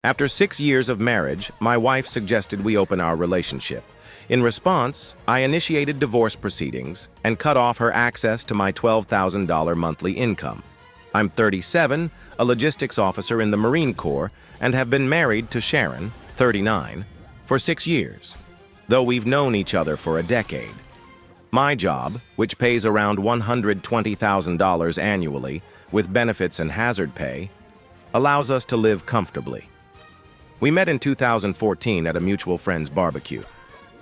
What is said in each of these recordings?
After 6 years of marriage, my wife suggested we open our relationship. In response, I initiated divorce proceedings and cut off her access to my $12,000 monthly income. I'm 37, a logistics officer in the Marine Corps, and have been married to Sharon, 39, for 6 years, though we've known each other for a decade. My job, which pays around $120,000 annually, with benefits and hazard pay, allows us to live comfortably. We met in 2014 at a mutual friend's barbecue.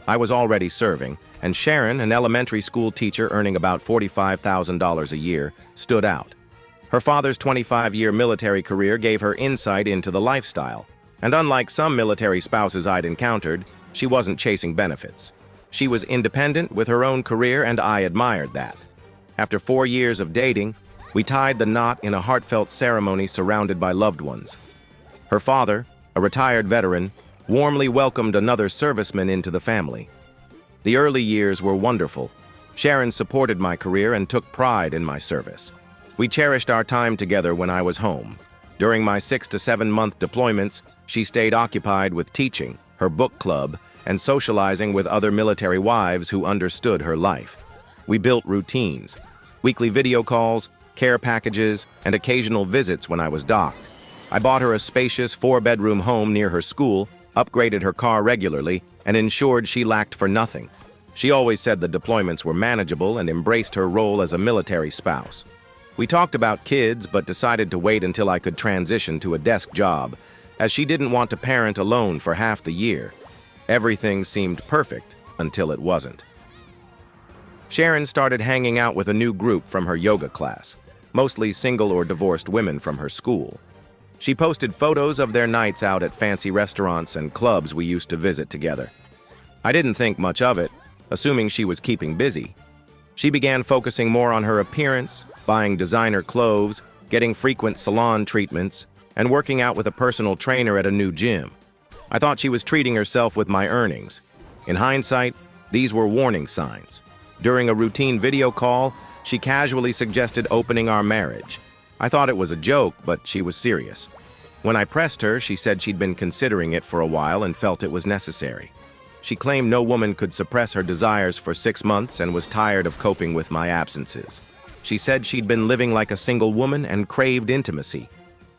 I was already serving, and Sharon, an elementary school teacher earning about $45,000 a year, stood out. Her father's 25-year military career gave her insight into the lifestyle, and unlike some military spouses I'd encountered, she wasn't chasing benefits. She was independent with her own career, and I admired that. After 4 years of dating, we tied the knot in a heartfelt ceremony surrounded by loved ones. Her father, a retired veteran, warmly welcomed another serviceman into the family. The early years were wonderful. Sharon supported my career and took pride in my service. We cherished our time together when I was home. During my 6 to 7 month deployments, she stayed occupied with teaching, her book club, and socializing with other military wives who understood her life. We built routines, weekly video calls, care packages, and occasional visits when I was docked. I bought her a spacious 4-bedroom home near her school, upgraded her car regularly, and ensured she lacked for nothing. She always said the deployments were manageable and embraced her role as a military spouse. We talked about kids but decided to wait until I could transition to a desk job, as she didn't want to parent alone for half the year. Everything seemed perfect until it wasn't. Sharon started hanging out with a new group from her yoga class, mostly single or divorced women from her school. She posted photos of their nights out at fancy restaurants and clubs we used to visit together. I didn't think much of it, assuming she was keeping busy. She began focusing more on her appearance, buying designer clothes, getting frequent salon treatments, and working out with a personal trainer at a new gym. I thought she was treating herself with my earnings. In hindsight, these were warning signs. During a routine video call, she casually suggested opening our marriage. I thought it was a joke, but she was serious. When I pressed her, she said she'd been considering it for a while and felt it was necessary. She claimed no woman could suppress her desires for 6 months and was tired of coping with my absences. She said she'd been living like a single woman and craved intimacy.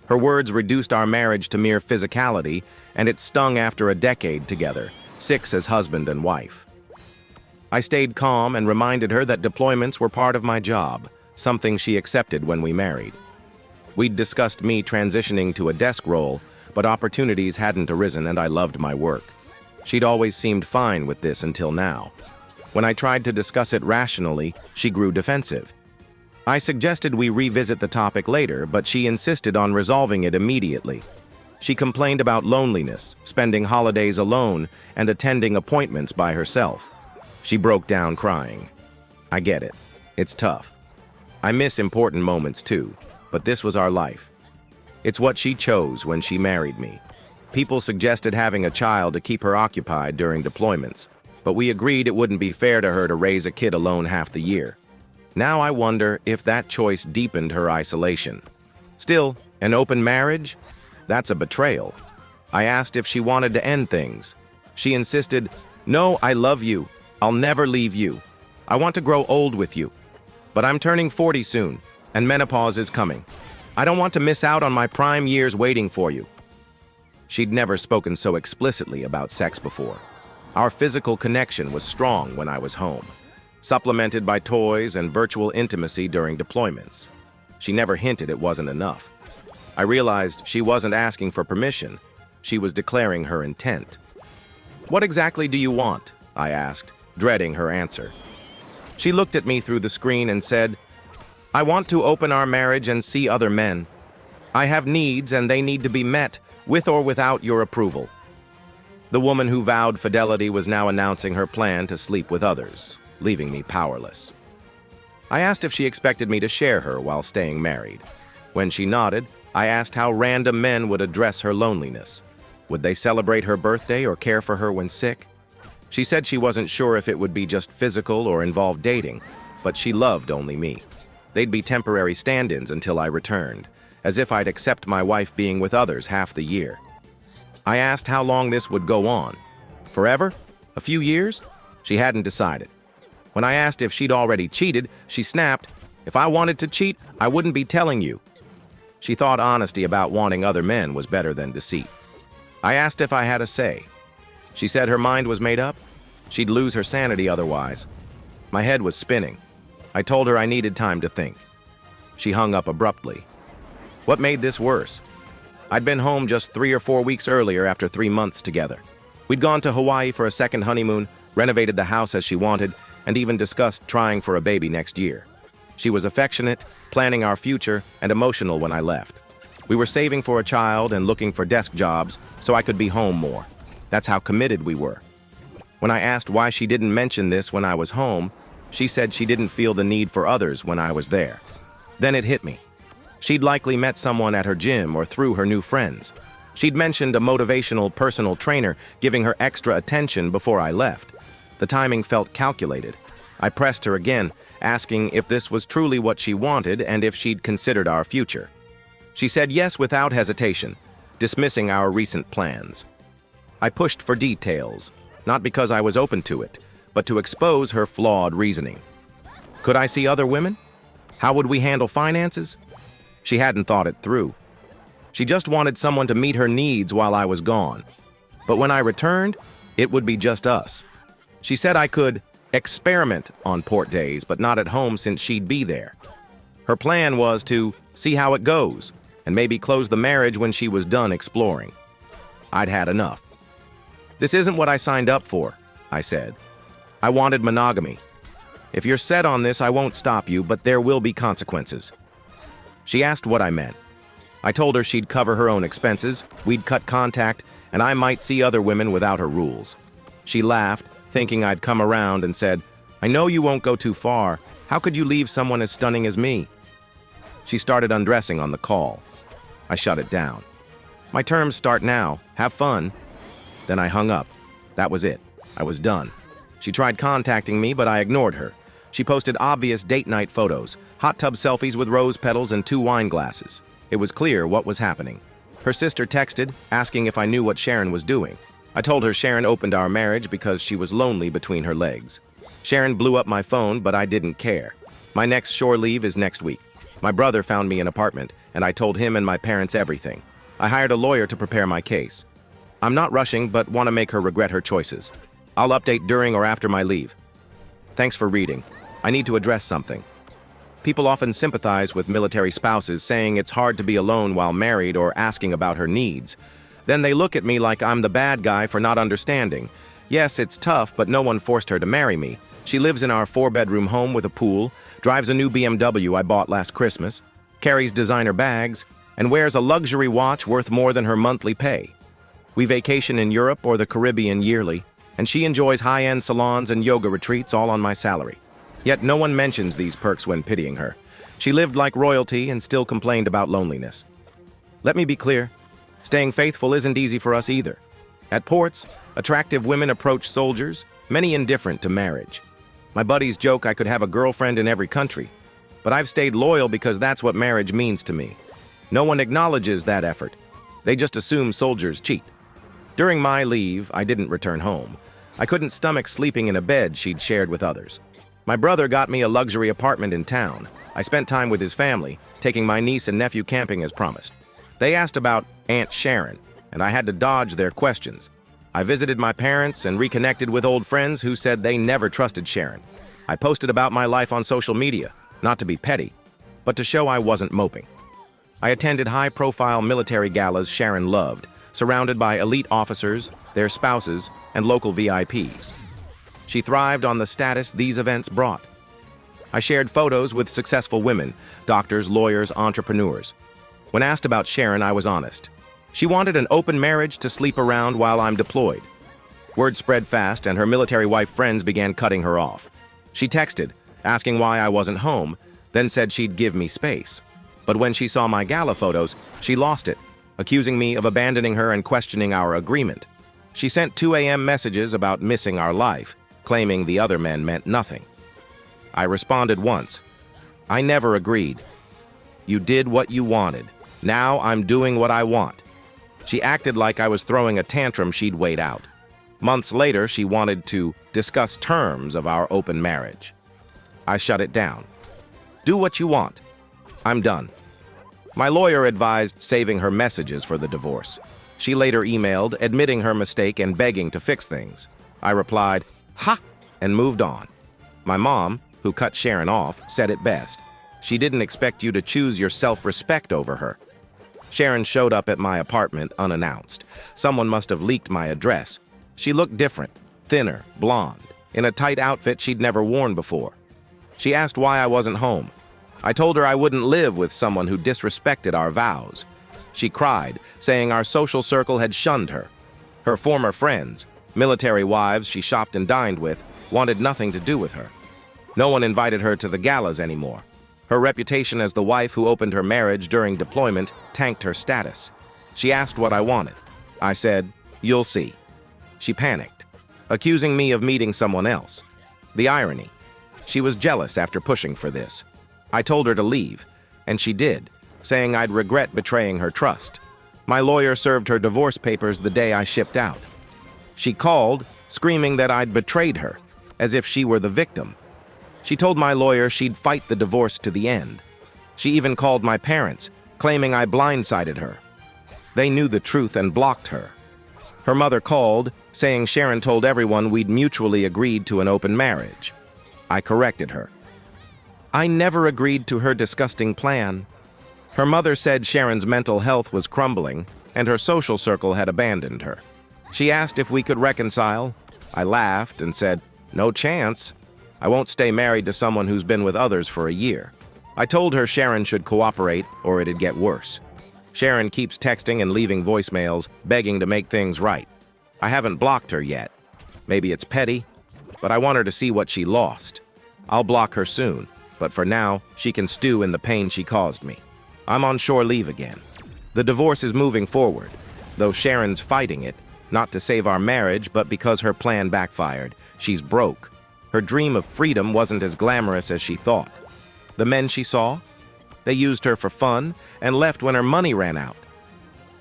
Her words reduced our marriage to mere physicality, and it stung after a decade together, 6 as husband and wife. I stayed calm and reminded her that deployments were part of my job, something she accepted when we married. We'd discussed me transitioning to a desk role, but opportunities hadn't arisen and I loved my work. She'd always seemed fine with this until now. When I tried to discuss it rationally, she grew defensive. I suggested we revisit the topic later, but she insisted on resolving it immediately. She complained about loneliness, spending holidays alone, and attending appointments by herself. She broke down crying. I get it. It's tough. I miss important moments too, but this was our life. It's what she chose when she married me. People suggested having a child to keep her occupied during deployments, but we agreed it wouldn't be fair to her to raise a kid alone half the year. Now I wonder if that choice deepened her isolation. Still, an open marriage? That's a betrayal. I asked if she wanted to end things. She insisted, "No, I love you. I'll never leave you. I want to grow old with you. But I'm turning 40 soon, and menopause is coming. I don't want to miss out on my prime years waiting for you." She'd never spoken so explicitly about sex before. Our physical connection was strong when I was home, supplemented by toys and virtual intimacy during deployments. She never hinted it wasn't enough. I realized she wasn't asking for permission. She was declaring her intent. "What exactly do you want?" I asked, dreading her answer. She looked at me through the screen and said, "I want to open our marriage and see other men. I have needs and they need to be met, with or without your approval." The woman who vowed fidelity was now announcing her plan to sleep with others, leaving me powerless. I asked if she expected me to share her while staying married. When she nodded, I asked how random men would address her loneliness. Would they celebrate her birthday or care for her when sick? She said she wasn't sure if it would be just physical or involve dating, but she loved only me. They'd be temporary stand-ins until I returned, as if I'd accept my wife being with others half the year. I asked how long this would go on. Forever? A few years? She hadn't decided. When I asked if she'd already cheated, she snapped, "If I wanted to cheat, I wouldn't be telling you." She thought honesty about wanting other men was better than deceit. I asked if I had a say. She said her mind was made up. She'd lose her sanity otherwise. My head was spinning. I told her I needed time to think. She hung up abruptly. What made this worse? I'd been home just 3 or 4 weeks earlier after 3 months together. We'd gone to Hawaii for a second honeymoon, renovated the house as she wanted, and even discussed trying for a baby next year. She was affectionate, planning our future, and emotional when I left. We were saving for a child and looking for desk jobs so I could be home more. That's how committed we were. When I asked why she didn't mention this when I was home, she said she didn't feel the need for others when I was there. Then it hit me. She'd likely met someone at her gym or through her new friends. She'd mentioned a motivational personal trainer giving her extra attention before I left. The timing felt calculated. I pressed her again, asking if this was truly what she wanted and if she'd considered our future. She said yes without hesitation, dismissing our recent plans. I pushed for details, not because I was open to it, but to expose her flawed reasoning. Could I see other women? How would we handle finances? She hadn't thought it through. She just wanted someone to meet her needs while I was gone. But when I returned, it would be just us. She said I could experiment on port days, but not at home since she'd be there. Her plan was to see how it goes and maybe close the marriage when she was done exploring. I'd had enough. "This isn't what I signed up for," I said. "I wanted monogamy. If you're set on this, I won't stop you, but there will be consequences." She asked what I meant. I told her she'd cover her own expenses, we'd cut contact, and I might see other women without her rules. She laughed, thinking I'd come around, and said, "I know you won't go too far. How could you leave someone as stunning as me?" She started undressing on the call. I shut it down. "My terms start now. Have fun." Then I hung up. That was it. I was done. She tried contacting me, but I ignored her. She posted obvious date night photos, hot tub selfies with rose petals and 2 wine glasses. It was clear what was happening. Her sister texted, asking if I knew what Sharon was doing. I told her Sharon opened our marriage because she was lonely between her legs. Sharon blew up my phone, but I didn't care. My next shore leave is next week. My brother found me an apartment, and I told him and my parents everything. I hired a lawyer to prepare my case. I'm not rushing, but want to make her regret her choices. I'll update during or after my leave. Thanks for reading. I need to address something. People often sympathize with military spouses, saying it's hard to be alone while married or asking about her needs. Then they look at me like I'm the bad guy for not understanding. Yes, it's tough, but no one forced her to marry me. She lives in our 4-bedroom home with a pool, drives a new BMW I bought last Christmas, carries designer bags, and wears a luxury watch worth more than her monthly pay. We vacation in Europe or the Caribbean yearly, and she enjoys high-end salons and yoga retreats all on my salary. Yet no one mentions these perks when pitying her. She lived like royalty and still complained about loneliness. Let me be clear. Staying faithful isn't easy for us either. At ports, attractive women approach soldiers, many indifferent to marriage. My buddies joke I could have a girlfriend in every country, but I've stayed loyal because that's what marriage means to me. No one acknowledges that effort. They just assume soldiers cheat. During my leave, I didn't return home. I couldn't stomach sleeping in a bed she'd shared with others. My brother got me a luxury apartment in town. I spent time with his family, taking my niece and nephew camping as promised. They asked about Aunt Sharon, and I had to dodge their questions. I visited my parents and reconnected with old friends who said they never trusted Sharon. I posted about my life on social media, not to be petty, but to show I wasn't moping. I attended high-profile military galas Sharon loved, surrounded by elite officers, their spouses, and local VIPs. She thrived on the status these events brought. I shared photos with successful women, doctors, lawyers, entrepreneurs. When asked about Sharon, I was honest. She wanted an open marriage to sleep around while I'm deployed. Word spread fast, and her military wife friends began cutting her off. She texted, asking why I wasn't home, then said she'd give me space. But when she saw my gala photos, she lost it, accusing me of abandoning her and questioning our agreement. She sent 2 a.m. messages about missing our life, claiming the other men meant nothing. I responded once. I never agreed. You did what you wanted. Now I'm doing what I want. She acted like I was throwing a tantrum she'd wait out. Months later, she wanted to discuss terms of our open marriage. I shut it down. Do what you want. I'm done. My lawyer advised saving her messages for the divorce. She later emailed, admitting her mistake and begging to fix things. I replied, "Ha!" and moved on. My mom, who cut Sharon off, said it best. She didn't expect you to choose your self-respect over her. Sharon showed up at my apartment unannounced. Someone must have leaked my address. She looked different, thinner, blonde, in a tight outfit she'd never worn before. She asked why I wasn't home. I told her I wouldn't live with someone who disrespected our vows. She cried, saying our social circle had shunned her. Her former friends, military wives she shopped and dined with, wanted nothing to do with her. No one invited her to the galas anymore. Her reputation as the wife who opened her marriage during deployment tanked her status. She asked what I wanted. I said, "You'll see." She panicked, accusing me of meeting someone else. The irony. She was jealous after pushing for this. I told her to leave, and she did, saying I'd regret betraying her trust. My lawyer served her divorce papers the day I shipped out. She called, screaming that I'd betrayed her, as if she were the victim. She told my lawyer she'd fight the divorce to the end. She even called my parents, claiming I blindsided her. They knew the truth and blocked her. Her mother called, saying Sharon told everyone we'd mutually agreed to an open marriage. I corrected her. I never agreed to her disgusting plan. Her mother said Sharon's mental health was crumbling and her social circle had abandoned her. She asked if we could reconcile. I laughed and said, "No chance. I won't stay married to someone who's been with others for a year." I told her Sharon should cooperate or it'd get worse. Sharon keeps texting and leaving voicemails, begging to make things right. I haven't blocked her yet. Maybe it's petty, but I want her to see what she lost. I'll block her soon, but for now, she can stew in the pain she caused me. I'm on shore leave again. The divorce is moving forward, though Sharon's fighting it, not to save our marriage, but because her plan backfired. She's broke. Her dream of freedom wasn't as glamorous as she thought. The men she saw? They used her for fun and left when her money ran out.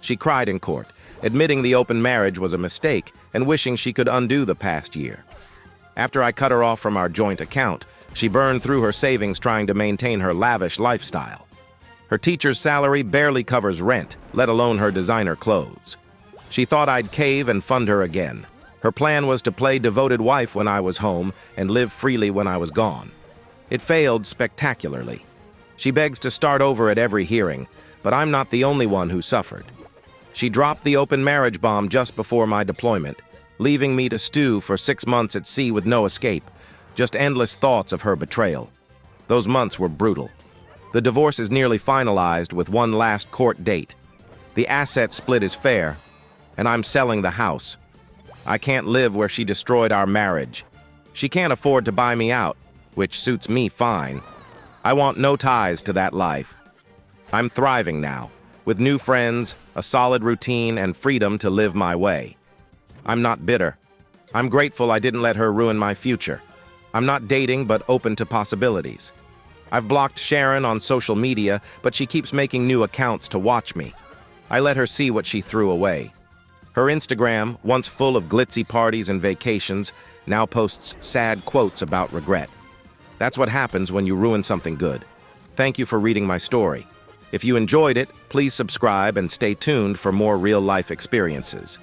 She cried in court, admitting the open marriage was a mistake and wishing she could undo the past year. After I cut her off from our joint account, she burned through her savings trying to maintain her lavish lifestyle. Her teacher's salary barely covers rent, let alone her designer clothes. She thought I'd cave and fund her again. Her plan was to play devoted wife when I was home and live freely when I was gone. It failed spectacularly. She begs to start over at every hearing, but I'm not the only one who suffered. She dropped the open marriage bomb just before my deployment, leaving me to stew for 6 months at sea with no escape, just endless thoughts of her betrayal. Those months were brutal. The divorce is nearly finalized with one last court date. The asset split is fair, and I'm selling the house. I can't live where she destroyed our marriage. She can't afford to buy me out, which suits me fine. I want no ties to that life. I'm thriving now, with new friends, a solid routine, and freedom to live my way. I'm not bitter. I'm grateful I didn't let her ruin my future. I'm not dating, but open to possibilities. I've blocked Sharon on social media, but she keeps making new accounts to watch me. I let her see what she threw away. Her Instagram, once full of glitzy parties and vacations, now posts sad quotes about regret. That's what happens when you ruin something good. Thank you for reading my story. If you enjoyed it, please subscribe and stay tuned for more real-life experiences.